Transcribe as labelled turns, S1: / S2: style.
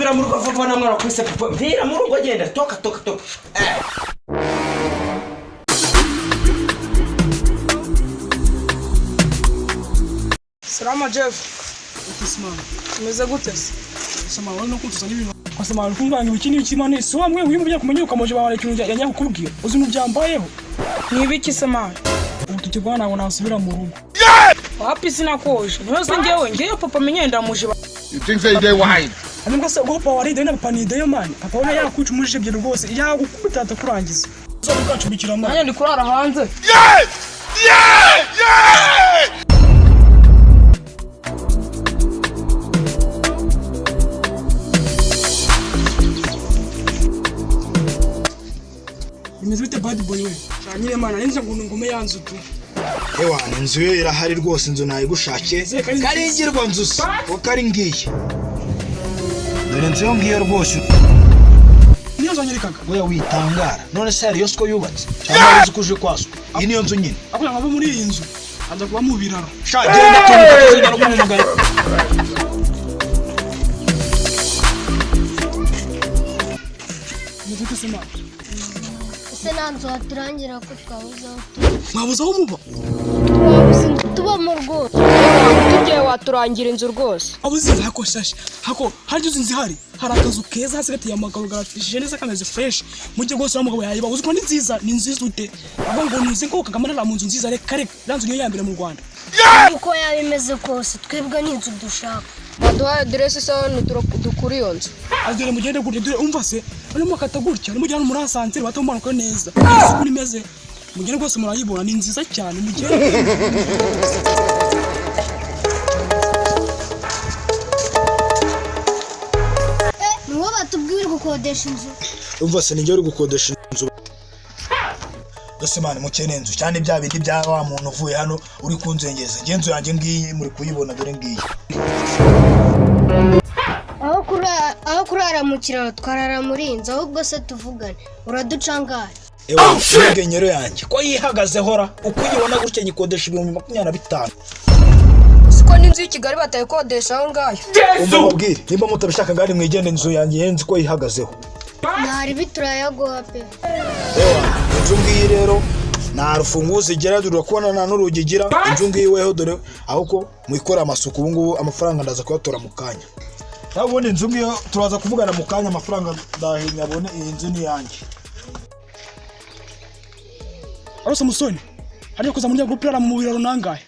S1: Vira mu rugo vuba na mwana kwise papa. Vira mu rugo genda toka.
S2: Salama Jeff.
S3: Ukisimama.
S2: Umeze gute?
S3: Sema wewe unakutuza nini?
S2: Kwa sababu kumvanga ibikini bikimane so amwe uyu mujya kumenya ukamoje bawale kintu yanya kukubwira. Uzi nubyambayeho. Ni ibiki sema? Utukigwana nabo nasubira mu rugo. Wapi sina koje. Nose ngewe papa menyenda muje.
S4: You think say they wine?
S2: Aninga se go power ide na papa ni ide yo man. Papa ona yakuca umujije bye rwose yagukubita atakurangiza. So bikacubikira man. Anya ndi kurara hanze.
S4: Yeah!
S2: Imeze bite bad boy we? Cyanyire mana ninje ngo ngume yanzu tu.
S5: Ewa inzu ye irahari rwose inzu nayigushakiye. Karingirwa nzu se. Ukari ngiye. Dore inzu ngiye rwose.
S2: Niyo zanyirikaga.
S5: Wewe witangara. None se ari yosko yubatse. Cyangwa uzi kuje kwaswa. Iyi niyo nzu nyine.
S2: Akora ngabo muri iyi nzu. Aza kuba mu biraro.
S5: Shagenda tonka kuzina kumumugara.
S2: Nigute sema?
S6: Senanzo aturangira ko twabuzaho.
S2: Mwabuzaho muba?
S6: Tuba mu rwo.
S7: Tugiye waturangira inzu rwose.
S2: Abuzi hako shashi. Hako haryo zinzi hari. Harakazu keza hasigati ya magaro garafishije neza kameze fresh. Mujye gose amugabo yayiba uziko ni nziza ute. Abo ngo nuzi ko kagamana mu nzu nziza reka ranzu niyo yambere mu Rwanda.
S6: Uko yabimeze kose twebwe n'inzu dushaka.
S7: Baduha address sawa dukuri iyo nzu.
S2: Agere mugende gute umva se. Arimo katagurya nimujyana muri asantere batomanuka neza. Isuku nimeze. Mugende gose murayibona ni nziza cyane mugende.
S6: Nuwo batubwira gukodesha inzu.
S5: Umva se ninjye uri gukodesha inzu. Dose mane mukene inzu cyane bya bindi bya wa muntu uvuye hano uri kunzengeza. Ngenzo yanjye ngiyi muri kuyibona dore ngiyi.
S6: Aho kurara mu kiraro twarara muri inzu ahubwo se tuvugane. Uraducangara.
S5: Ewa ngenyero yanjye ko yihagaze hora ukuyibona gutya nyikodesha 25.
S7: Siko n'inzu y'Ikigali batayikodesha aho ngayo.
S5: Umva mubwire nimba mutabishaka ngari mwigende inzu yanjye yenzi ko yihagazeho.
S6: Ntari biturayagoha pe.
S5: Ewa inzu ngiyi rero nta rufunguzo igera durakubona nta n'urugi igira. Inzu ngiyi weho dore ahubwo mwikora amasuku ubu ngubu amafaranga ndaza kuyatora mu kanya. Nabone inzu ngiyo turaza kuvugana mu kanya amafaranga ndahinya abone iyi nzu ni yanjye.
S2: Arose musoni. Hariyo kuza muri group yara mu biraro nangahe.